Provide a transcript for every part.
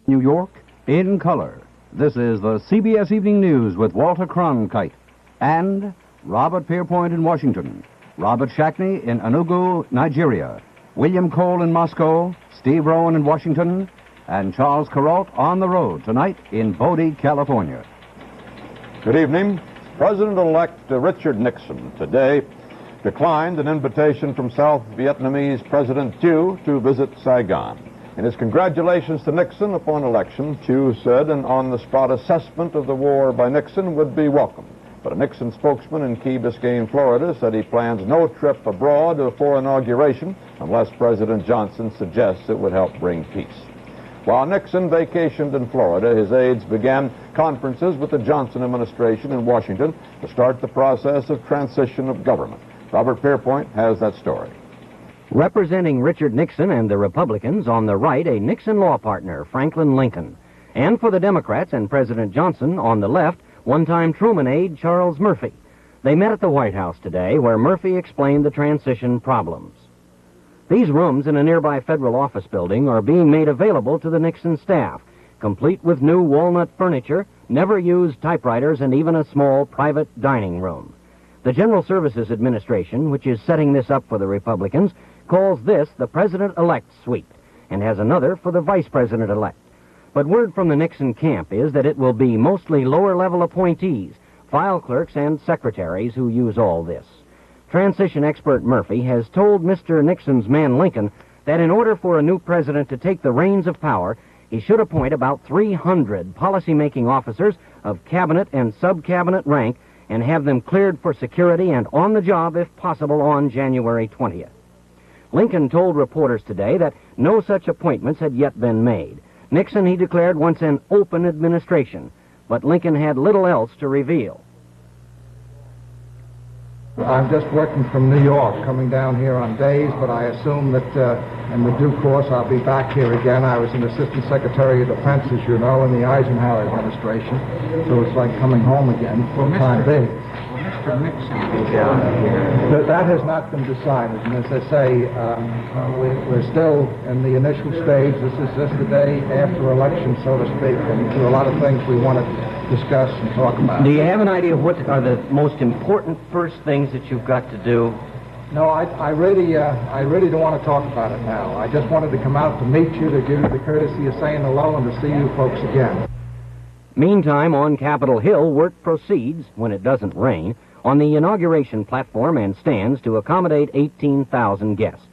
New York, in color. This is the CBS Evening News with Walter Cronkite and Robert Pierpoint in Washington, Robert Shackney in Enugu, Nigeria, William Cole in Moscow, Steve Rowan in Washington, and Charles Carrault on the road tonight in Bodie, California. Good evening. President-elect Richard Nixon today declined an invitation from South Vietnamese President Thieu to visit Saigon. In his congratulations to Nixon upon election, Thieu said an on-the-spot assessment of the war by Nixon would be welcome. But a Nixon spokesman in Key Biscayne, Florida, said he plans no trip abroad for inauguration unless President Johnson suggests it would help bring peace. While Nixon vacationed in Florida, his aides began conferences with the Johnson administration in Washington to start the process of transition of government. Robert Pierpoint has that story. Representing Richard Nixon and the Republicans, on the right, a Nixon law partner, Franklin Lincoln. And for the Democrats and President Johnson, on the left, one-time Truman aide Charles Murphy. They met at the White House today, where Murphy explained the transition problems. These rooms in a nearby federal office building are being made available to the Nixon staff, complete with new walnut furniture, never-used typewriters, and even a small private dining room. The General Services Administration, which is setting this up for the Republicans, calls this the President-elect Suite, and has another for the Vice President-elect. But word from the Nixon camp is that it will be mostly lower-level appointees, file clerks, and secretaries who use all this. Transition expert Murphy has told Mr. Nixon's man Lincoln that in order for a new president to take the reins of power, he should appoint about 300 policy-making officers of cabinet and sub-cabinet rank and have them cleared for security and on the job, if possible, on January 20th. Lincoln told reporters today that no such appointments had yet been made. Nixon, he declared, wants an open administration, but Lincoln had little else to reveal. I'm just working from New York, coming down here on days, but I assume that in the due course I'll be back here again. I was an Assistant Secretary of Defense, as you know, in the Eisenhower administration, so it's like coming home again for the time being. Mr. Nixon be down here. That has not been decided, and as I say, we're still in the initial stage. This is just the day after election, so to speak, and there are a lot of things we want to discuss and talk about. Do you have an idea of what are the most important first things that you've got to do? No, I really don't want to talk about it now. I just wanted to come out to meet you, to give you the courtesy of saying hello, and to see you folks again. Meantime, on Capitol Hill, work proceeds, when it doesn't rain, on the inauguration platform and stands to accommodate 18,000 guests.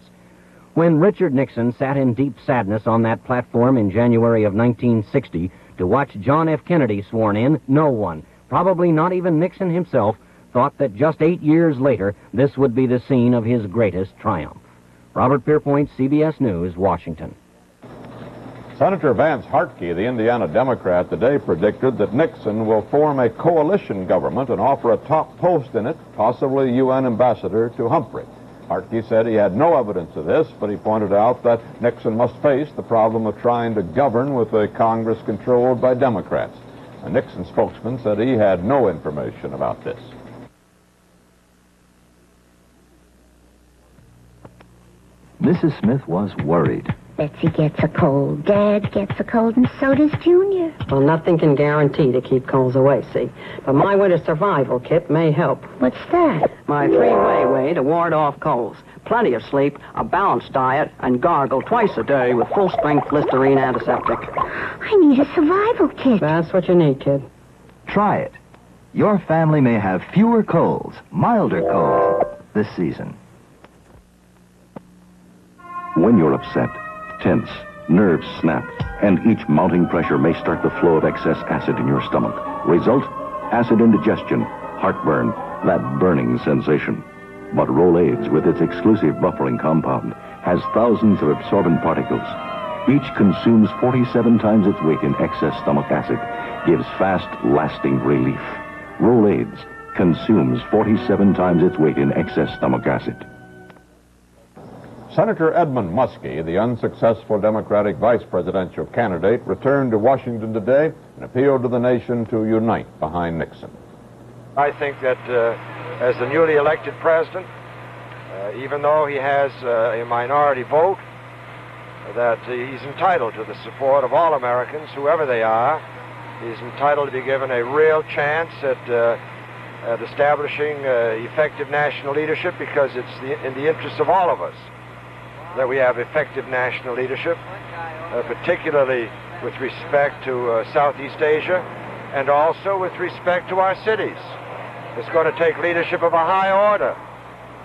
When Richard Nixon sat in deep sadness on that platform in January of 1960 to watch John F. Kennedy sworn in, no one, probably not even Nixon himself, thought that just 8 years later this would be the scene of his greatest triumph. Robert Pierpoint, CBS News, Washington. Senator Vance Hartke, the Indiana Democrat, today predicted that Nixon will form a coalition government and offer a top post in it, possibly UN ambassador to Humphrey. Hartke said he had no evidence of this, but he pointed out that Nixon must face the problem of trying to govern with a Congress controlled by Democrats. A Nixon spokesman said he had no information about this. Mrs. Smith was worried. Betsy gets a cold, Dad gets a cold, and so does Junior. Well, nothing can guarantee to keep colds away, see? But my winter survival kit may help. What's that? My three-way to ward off colds. Plenty of sleep, a balanced diet, and gargle twice a day with full-strength Listerine antiseptic. I need a survival kit. That's what you need, kid. Try it. Your family may have fewer colds, milder colds, this season. When you're upset, tense, nerves snap, and each mounting pressure may start the flow of excess acid in your stomach. Result? Acid indigestion, heartburn, that burning sensation. But Rolaids, with its exclusive buffering compound, has thousands of absorbent particles. Each consumes 47 times its weight in excess stomach acid, gives fast, lasting relief. Rolaids consumes 47 times its weight in excess stomach acid. Senator Edmund Muskie, the unsuccessful Democratic vice presidential candidate, returned to Washington today and appealed to the nation to unite behind Nixon. I think that as the newly elected president, even though he has a minority vote, that he's entitled to the support of all Americans, whoever they are. He's entitled to be given a real chance at establishing effective national leadership, because it's in the interest of all of us that we have effective national leadership, particularly with respect to Southeast Asia and also with respect to our cities. It's going to take leadership of a high order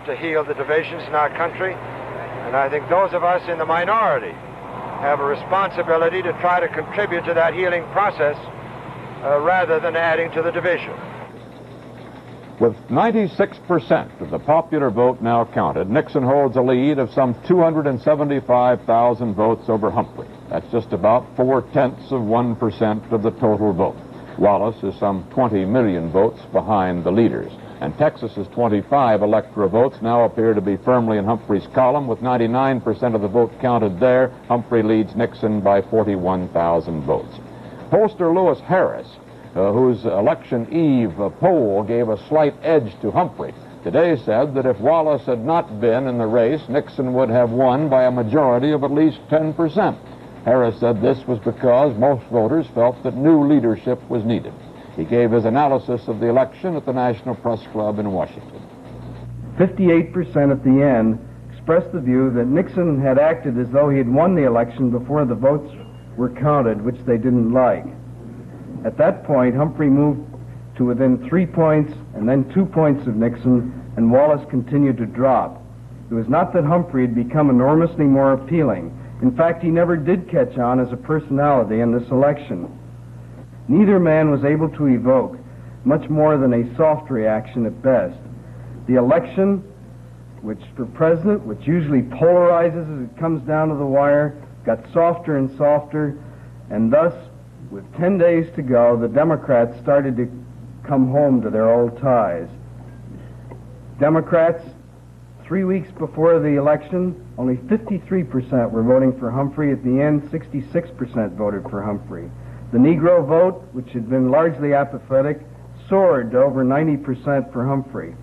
to heal the divisions in our country, and I think those of us in the minority have a responsibility to try to contribute to that healing process rather than adding to the division. With 96% of the popular vote now counted, Nixon holds a lead of some 275,000 votes over Humphrey. That's just about 0.4% of the total vote. Wallace is some 20 million votes behind the leaders. And Texas's 25 electoral votes now appear to be firmly in Humphrey's column. With 99% of the vote counted there, Humphrey leads Nixon by 41,000 votes. Pollster Lewis Harris, whose election eve poll gave a slight edge to Humphrey, today said that if Wallace had not been in the race, Nixon would have won by a majority of at least 10%. Harris said this was because most voters felt that new leadership was needed. He gave his analysis of the election at the National Press Club in Washington. 58% at the end expressed the view that Nixon had acted as though he had won the election before the votes were counted, which they didn't like. At that point, Humphrey moved to within 3 points and then 2 points of Nixon, and Wallace continued to drop. It was not that Humphrey had become enormously more appealing. In fact, he never did catch on as a personality in this election. Neither man was able to evoke much more than a soft reaction at best. The election, which for president, which usually polarizes as it comes down to the wire, got softer and softer, and thus, with 10 days to go, the Democrats started to come home to their old ties. Democrats, 3 weeks before the election, only 53% were voting for Humphrey. At the end, 66% voted for Humphrey. The Negro vote, which had been largely apathetic, soared to over 90% for Humphrey.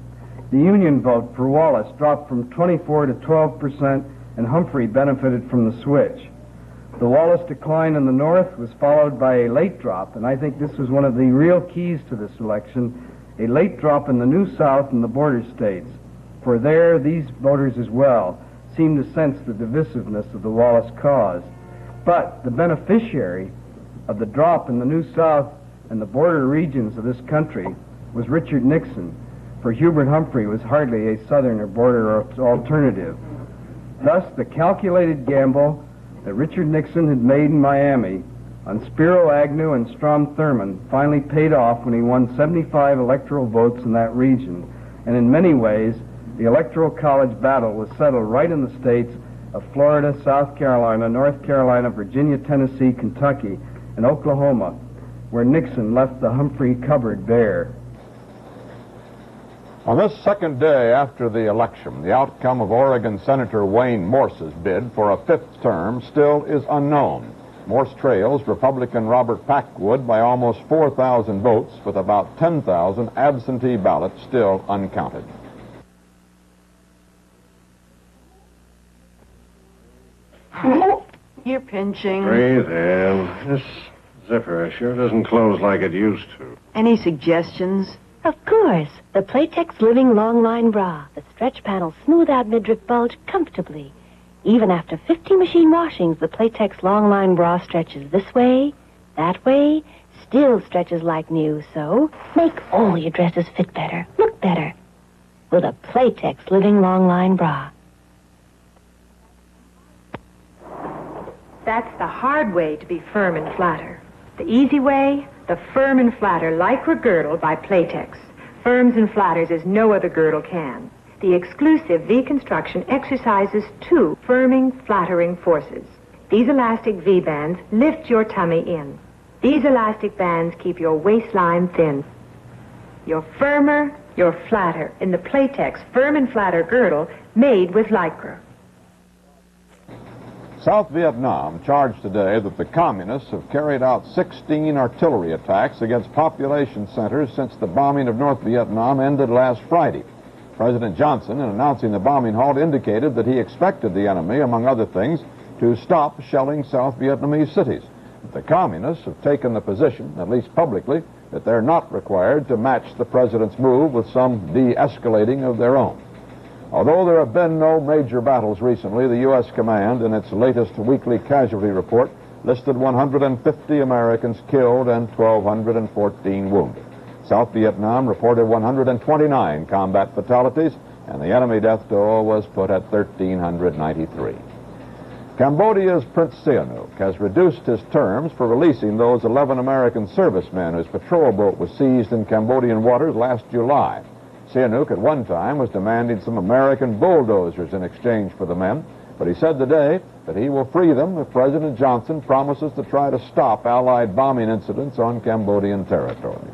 The Union vote for Wallace dropped from 24 to 12%, and Humphrey benefited from the switch. The Wallace decline in the North was followed by a late drop, and I think this was one of the real keys to this election, a late drop in the New South and the border states. For there, these voters as well seemed to sense the divisiveness of the Wallace cause. But the beneficiary of the drop in the New South and the border regions of this country was Richard Nixon, for Hubert Humphrey was hardly a Southern or border alternative. Thus, the calculated gamble that Richard Nixon had made in Miami on Spiro Agnew and Strom Thurmond finally paid off when he won 75 electoral votes in that region. And in many ways, the Electoral College battle was settled right in the states of Florida, South Carolina, North Carolina, Virginia, Tennessee, Kentucky, and Oklahoma, where Nixon left the Humphrey cupboard bare. On this second day after the election, the outcome of Oregon Senator Wayne Morse's bid for a fifth term still is unknown. Morse trails Republican Robert Packwood by almost 4,000 votes, with about 10,000 absentee ballots still uncounted. You're pinching. Breathe in. This zipper sure doesn't close like it used to. Any suggestions? Of course. The Playtex Living Long Line Bra. The stretch panels smooth out midriff bulge comfortably. Even after 50 machine washings, the Playtex Long Line Bra stretches this way, that way, still stretches like new. So make all your dresses fit better, look better, with a Playtex Living Long Line Bra. That's the hard way to be firm and flatter. The easy way, the Firm and Flatter Lycra Girdle by Playtex. Firms and flatters as no other girdle can. The exclusive V construction exercises two firming, flattering forces. These elastic V bands lift your tummy in. These elastic bands keep your waistline thin. You're firmer, you're flatter in the Playtex Firm and Flatter Girdle made with Lycra. South Vietnam charged today that the communists have carried out 16 artillery attacks against population centers since the bombing of North Vietnam ended last Friday. President Johnson, in announcing the bombing halt, indicated that he expected the enemy, among other things, to stop shelling South Vietnamese cities. The communists have taken the position, at least publicly, that they're not required to match the president's move with some de-escalating of their own. Although there have been no major battles recently, the U.S. command, in its latest weekly casualty report, listed 150 Americans killed and 1,214 wounded. South Vietnam reported 129 combat fatalities, and the enemy death toll was put at 1,393. Cambodia's Prince Sihanouk has reduced his terms for releasing those 11 American servicemen whose patrol boat was seized in Cambodian waters last July. Sihanouk at one time was demanding some American bulldozers in exchange for the men, but he said today that he will free them if President Johnson promises to try to stop Allied bombing incidents on Cambodian territory.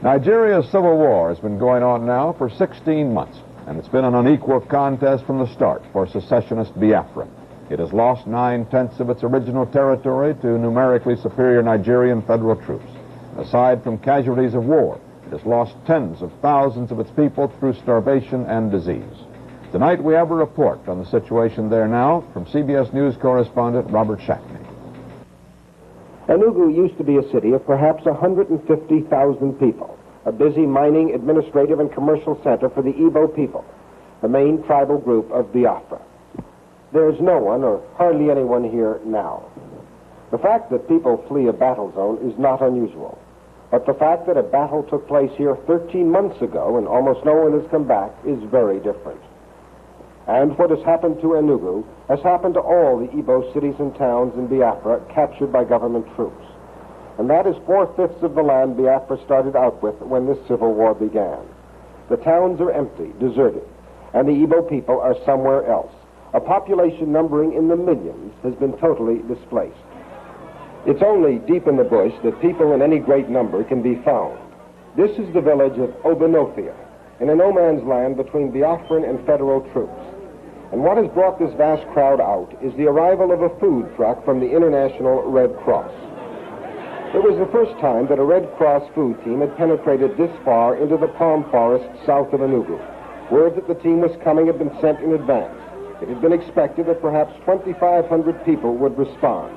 Nigeria's civil war has been going on now for 16 months, and it's been an unequal contest from the start for secessionist Biafra. It has lost 9/10 of its original territory to numerically superior Nigerian federal troops. Aside from casualties of war, it has lost tens of thousands of its people through starvation and disease. Tonight we have a report on the situation there now from CBS News correspondent Robert Shackney. Enugu used to be a city of perhaps 150,000 people, a busy mining, administrative, and commercial center for the Igbo people, the main tribal group of Biafra. There's no one, or hardly anyone here now. The fact that people flee a battle zone is not unusual, but the fact that a battle took place here 13 months ago and almost no one has come back is very different. And what has happened to Enugu has happened to all the Igbo cities and towns in Biafra captured by government troops. And that is 4/5 of the land Biafra started out with when this civil war began. The towns are empty, deserted, and the Igbo people are somewhere else. A population numbering in the millions has been totally displaced. It's only deep in the bush that people in any great number can be found. This is the village of Obanofia, in a no-man's land between Biafran and federal troops. And what has brought this vast crowd out is the arrival of a food truck from the International Red Cross. It was the first time that a Red Cross food team had penetrated this far into the palm forest south of Enugu. Word that the team was coming had been sent in advance. It had been expected that perhaps 2,500 people would respond.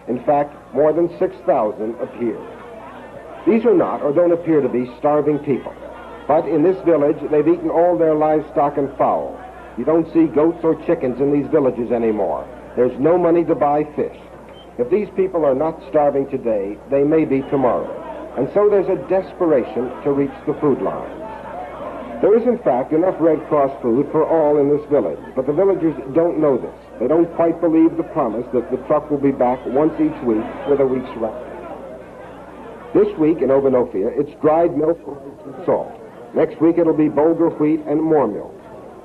In fact, more than 6,000 appeared. These are not, or don't appear to be, starving people. But in this village, they've eaten all their livestock and fowl. You don't see goats or chickens in these villages anymore. There's no money to buy fish. If these people are not starving today, they may be tomorrow. And so there's a desperation to reach the food lines. There is, in fact, enough Red Cross food for all in this village, but the villagers don't know this. They don't quite believe the promise that the truck will be back once each week with a week's ration. This week in Obanofia, it's dried milk and salt. Next week it'll be bulgur wheat and more milk.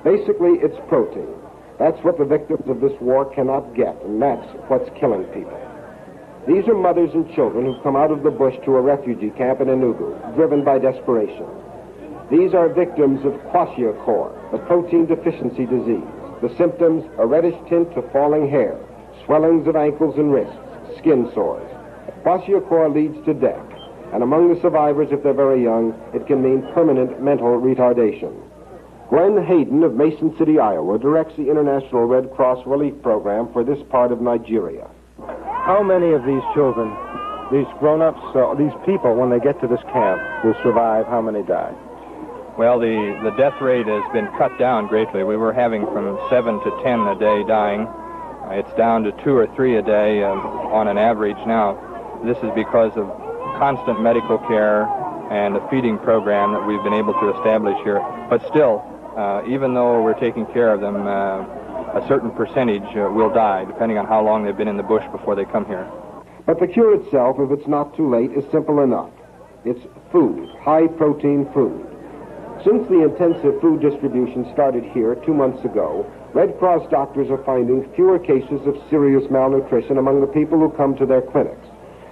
Basically, it's protein. That's what the victims of this war cannot get, and that's what's killing people. These are mothers and children who've come out of the bush to a refugee camp in Enugu, driven by desperation. These are victims of kwashiorkor, the protein deficiency disease. The symptoms, a reddish tint to falling hair, swellings of ankles and wrists, skin sores. Kwashiorkor leads to death, and among the survivors, if they're very young, it can mean permanent mental retardation. Glenn Hayden of Mason City, Iowa, directs the International Red Cross Relief Program for this part of Nigeria. How many of these children, these grown-ups, these people, when they get to this camp, will survive? How many die? Well, the death rate has been cut down greatly. We were having from 7 to 10 a day dying. It's down to 2 or 3 a day on an average now. This is because of constant medical care and a feeding program that we've been able to establish here. But still, even though we're taking care of them, a certain percentage will die, depending on how long they've been in the bush before they come here. But the cure itself, if it's not too late, is simple enough. It's food, high-protein food. Since the intensive food distribution started here 2 months ago, Red Cross doctors are finding fewer cases of serious malnutrition among the people who come to their clinics.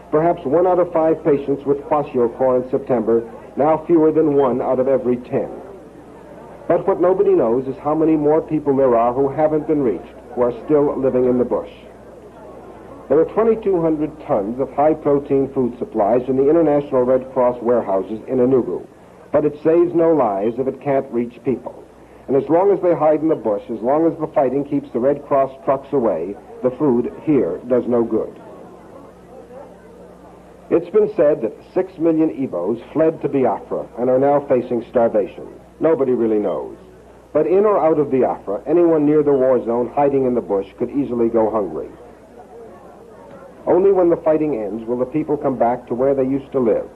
Perhaps 1 out of 5 patients with kwashiorkor in September, now fewer than 1 out of every 10. But what nobody knows is how many more people there are who haven't been reached, who are still living in the bush. There are 2,200 tons of high-protein food supplies in the International Red Cross warehouses in Enugu. But it saves no lives if it can't reach people. And as long as they hide in the bush, as long as the fighting keeps the Red Cross trucks away, the food here does no good. It's been said that 6 million Igbos fled to Biafra and are now facing starvation. Nobody really knows. But in or out of Biafra, anyone near the war zone hiding in the bush could easily go hungry. Only when the fighting ends will the people come back to where they used to live,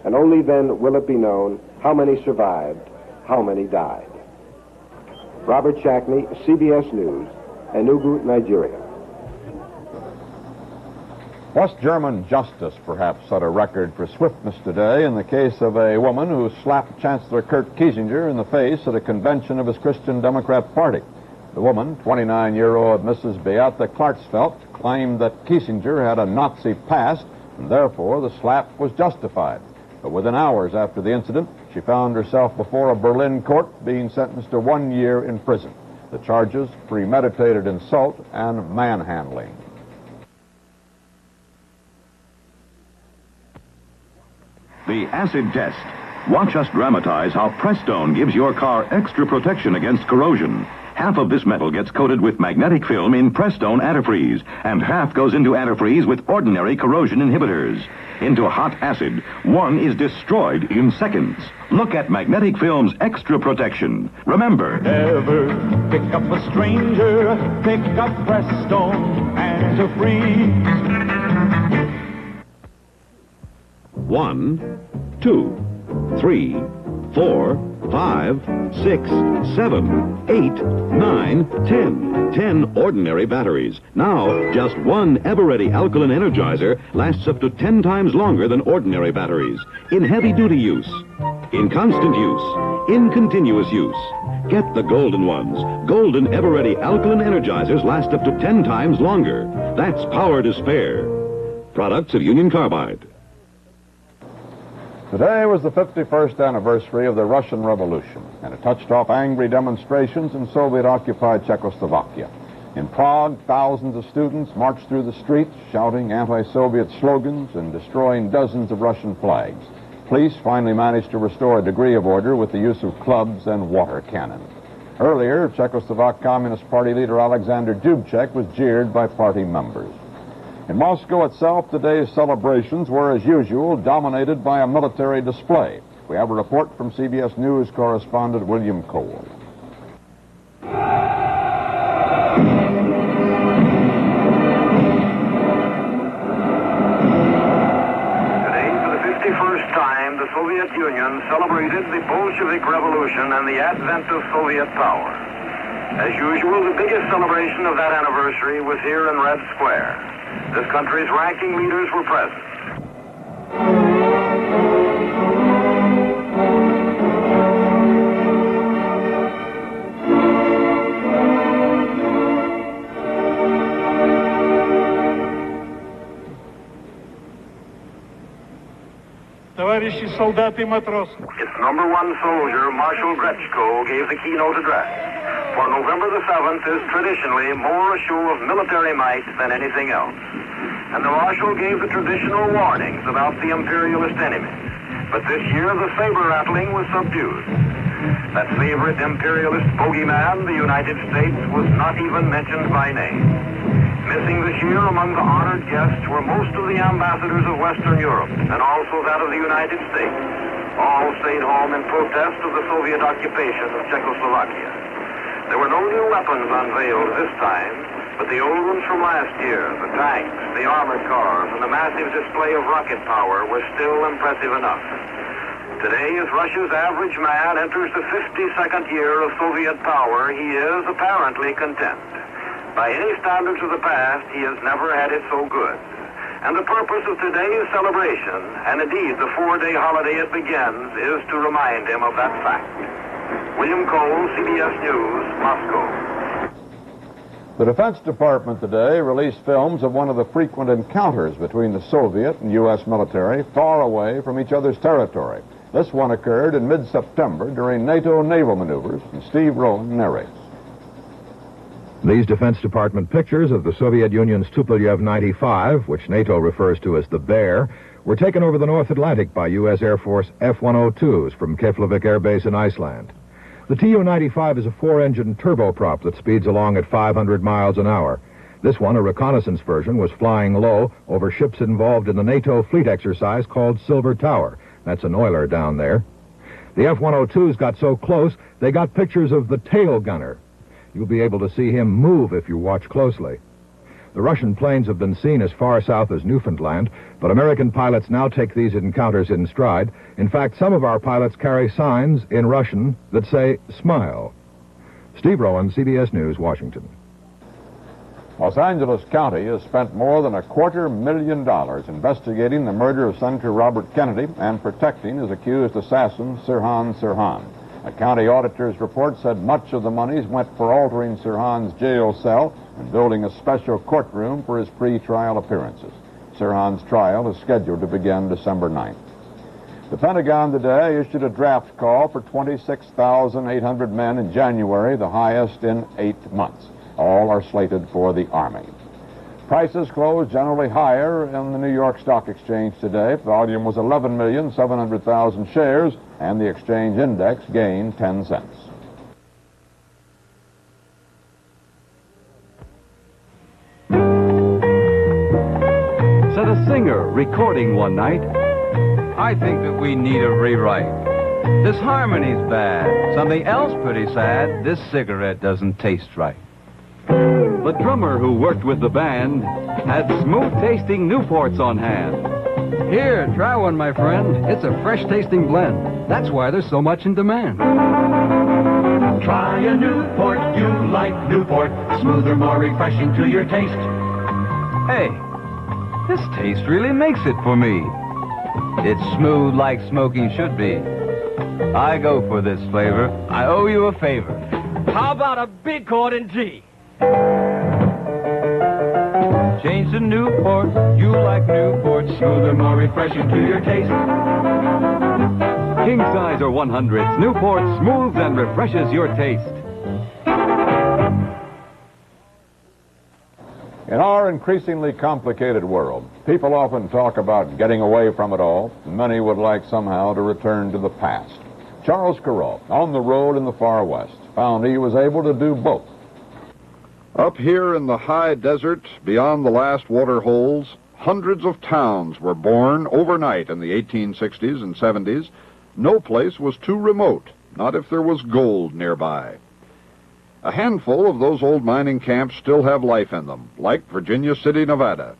and only then will it be known how many survived, how many died. Robert Shackney, CBS News, Enugu, Nigeria. West German justice perhaps set a record for swiftness today in the case of a woman who slapped Chancellor Kurt Kiesinger in the face at a convention of his Christian Democrat Party. The woman, 29-year-old Mrs. Beate Klartsfeld, claimed that Kiesinger had a Nazi past, and therefore the slap was justified. But within hours after the incident, she found herself before a Berlin court being sentenced to 1 year in prison. The charges, premeditated insult and manhandling. The acid test. Watch us dramatize how Prestone gives your car extra protection against corrosion. Half of this metal gets coated with magnetic film in Prestone antifreeze, and half goes into antifreeze with ordinary corrosion inhibitors. Into hot acid, one is destroyed in seconds. Look at magnetic film's extra protection. Remember, never pick up a stranger, pick up Prestone antifreeze. 1, 2, 3, 4, 5, 6, 7, 8, 9, 10. 10 ordinary batteries. Now, just one Ever-Ready alkaline energizer lasts up to 10 times longer than ordinary batteries. In heavy-duty use, in constant use, in continuous use. Get the golden ones. Golden Ever-Ready alkaline energizers last up to 10 times longer. That's power to spare. Products of Union Carbide. Today was the 51st anniversary of the Russian Revolution, and it touched off angry demonstrations in Soviet-occupied Czechoslovakia. In Prague, thousands of students marched through the streets, shouting anti-Soviet slogans and destroying dozens of Russian flags. Police finally managed to restore a degree of order with the use of clubs and water cannon. Earlier, Czechoslovak Communist Party leader Alexander Dubček was jeered by party members. In Moscow itself, today's celebrations were, as usual, dominated by a military display. We have a report from CBS News correspondent William Cole. The Soviet Union celebrated the Bolshevik Revolution and the advent of Soviet power. As usual, the biggest celebration of that anniversary was here in Red Square. This country's ranking leaders were present. Товарищи солдаты и матросы. Its number one soldier, Marshal Grechko, gave the keynote address. For November the 7th is traditionally more a show of military might than anything else. And the Marshal gave the traditional warnings about the imperialist enemies. But this year the saber rattling was subdued. That favorite imperialist bogeyman, the United States, was not even mentioned by name. Missing this year among the honored guests were most of the ambassadors of Western Europe, and also that of the United States. All stayed home in protest of the Soviet occupation of Czechoslovakia. There were no new weapons unveiled this time, but the old ones from last year, the tanks, the armored cars, and the massive display of rocket power were still impressive enough. Today, as Russia's average man enters the 52nd year of Soviet power, he is apparently content. By any standards of the past, he has never had it so good. And the purpose of today's celebration, and indeed the 4-day holiday it begins, is to remind him of that fact. William Cole, CBS News, Moscow. The Defense Department today released films of one of the frequent encounters between the Soviet and U.S. military far away from each other's territory. This one occurred in mid-September during NATO naval maneuvers, and Steve Rowan narrates. These Defense Department pictures of the Soviet Union's Tupolev 95, which NATO refers to as the Bear, were taken over the North Atlantic by U.S. Air Force F-102s from Keflavik Air Base in Iceland. The Tu-95 is a 4-engine turboprop that speeds along at 500 miles an hour. This one, a reconnaissance version, was flying low over ships involved in the NATO fleet exercise called Silver Tower. That's an oiler down there. The F-102s got so close, they got pictures of the tail gunner. You'll be able to see him move if you watch closely. The Russian planes have been seen as far south as Newfoundland, but American pilots now take these encounters in stride. In fact, some of our pilots carry signs in Russian that say, "Smile." Steve Rowan, CBS News, Washington. Los Angeles County has spent more than $250,000 investigating the murder of Senator Robert Kennedy and protecting his accused assassin, Sirhan Sirhan. A county auditor's report said much of the monies went for altering Sirhan's jail cell and building a special courtroom for his pre-trial appearances. Sirhan's trial is scheduled to begin December 9th. The Pentagon today issued a draft call for 26,800 men in January, the highest in 8 months. All are slated for the Army. Prices closed generally higher in the New York Stock Exchange today. Volume was 11,700,000 shares, and the exchange index gained 10 cents. Said a singer recording one night, "I think that we need a rewrite. This harmony's bad. Something else pretty sad. This cigarette doesn't taste right." The drummer who worked with the band had smooth-tasting Newports on hand. "Here, try one, my friend. It's a fresh-tasting blend. That's why there's so much in demand." Try a Newport, you like Newport. Smoother, more refreshing to your taste. Hey, this taste really makes it for me. It's smooth like smoking should be. I go for this flavor. I owe you a favor. How about a big chord in G? Change to Newport, you like Newport. Smoother, more refreshing to your taste. King size or 100s, Newport smooths and refreshes your taste. In our increasingly complicated world, people often talk about getting away from it all. Many would like somehow to return to the past. Charles Carroll, on the road in the far west, found he was able to do both. Up here in the high desert, beyond the last water holes, hundreds of towns were born overnight in the 1860s and 70s. No place was too remote, not if there was gold nearby. A handful of those old mining camps still have life in them, like Virginia City, Nevada.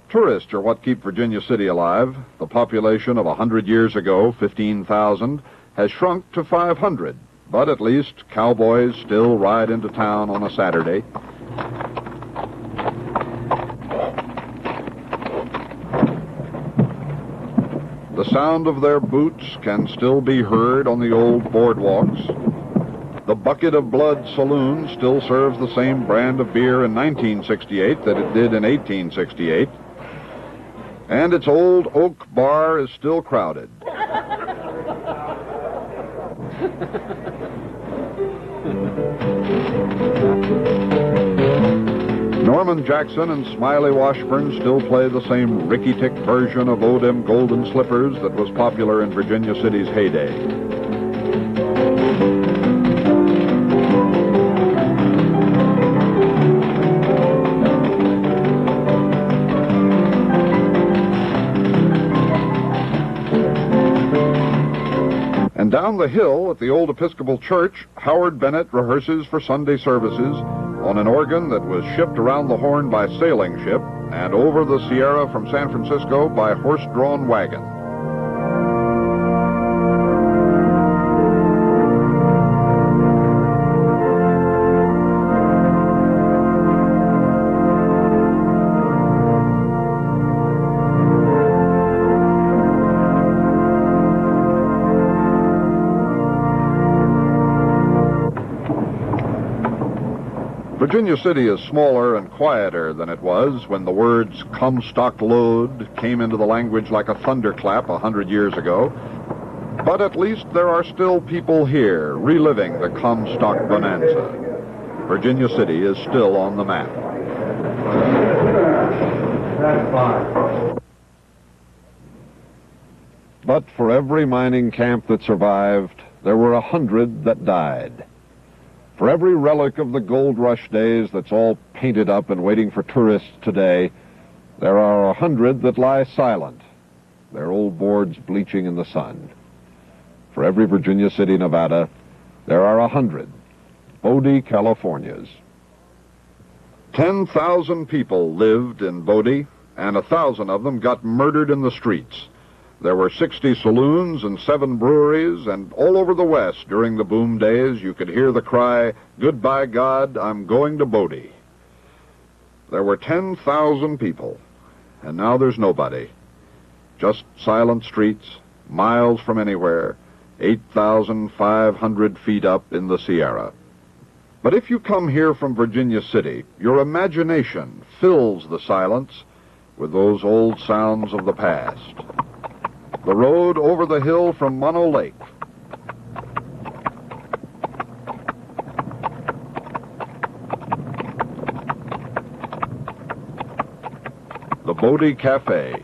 Tourists are what keep Virginia City alive. The population of 100 years ago, 15,000, has shrunk to 500. But at least cowboys still ride into town on a Saturday. The sound of their boots can still be heard on the old boardwalks. The Bucket of Blood Saloon still serves the same brand of beer in 1968 that it did in 1868. And its old oak bar is still crowded. Norman Jackson and Smiley Washburn still play the same ricky-tick version of "Oh, Dem Golden Slippers" that was popular in Virginia City's heyday. And down the hill at the old Episcopal Church, Howard Bennett rehearses for Sunday services on an organ that was shipped around the Horn by sailing ship and over the Sierra from San Francisco by horse-drawn wagon. Virginia City is smaller and quieter than it was when the words "Comstock Load" came into the language like a thunderclap 100 years ago. But at least there are still people here reliving the Comstock bonanza. Virginia City is still on the map. But for every mining camp that survived, there were 100 that died. For every relic of the gold rush days that's all painted up and waiting for tourists today, there are 100 that lie silent, their old boards bleaching in the sun. For every Virginia City, Nevada, there are 100 Bodie, Californias. 10,000 people lived in Bodie, and 1,000 of them got murdered in the streets. There were 60 saloons and 7 breweries, and all over the West during the boom days you could hear the cry, "Goodbye, God, I'm going to Bodie." There were 10,000 people, and now there's nobody. Just silent streets, miles from anywhere, 8,500 feet up in the Sierra. But if you come here from Virginia City, your imagination fills the silence with those old sounds of the past. The road over the hill from Mono Lake. The Bodie Cafe.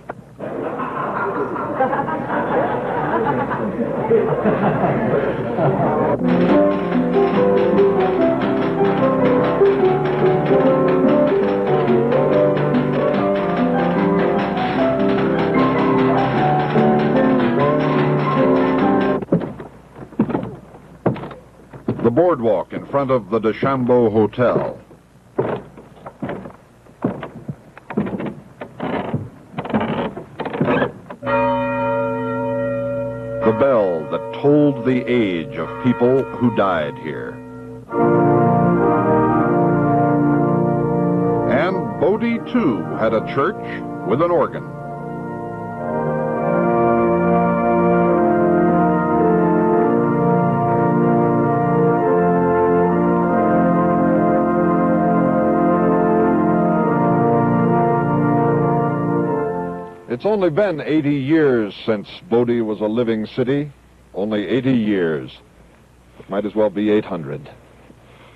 The boardwalk in front of the DeChambeau Hotel. The bell that told the age of people who died here. And Bodie, too, had a church with an organ. It's only been 80 years since Bodie was a living city. Only 80 years. It might as well be 800.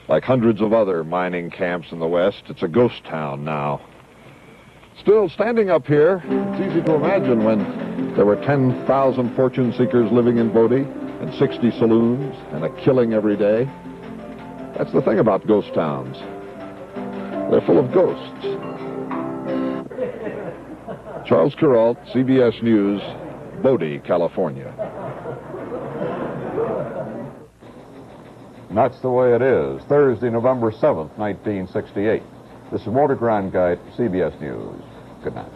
Like hundreds of other mining camps in the West, it's a ghost town now. Still, standing up here, it's easy to imagine when there were 10,000 fortune seekers living in Bodie and 60 saloons and a killing every day. That's the thing about ghost towns. They're full of ghosts. Charles Kuralt, CBS News, Bodie, California. And that's the way it is. Thursday, November 7th, 1968. This is Motor Grand Guide, CBS News. Good night.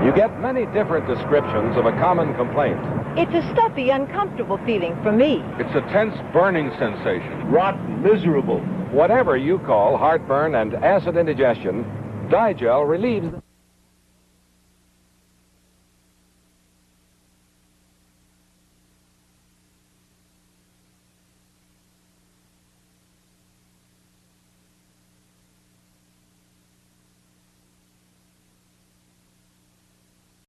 You get many different descriptions of a common complaint. It's a stuffy, uncomfortable feeling for me. It's a tense, burning sensation. Rotten, miserable. Whatever you call heartburn and acid indigestion, Digel relieves the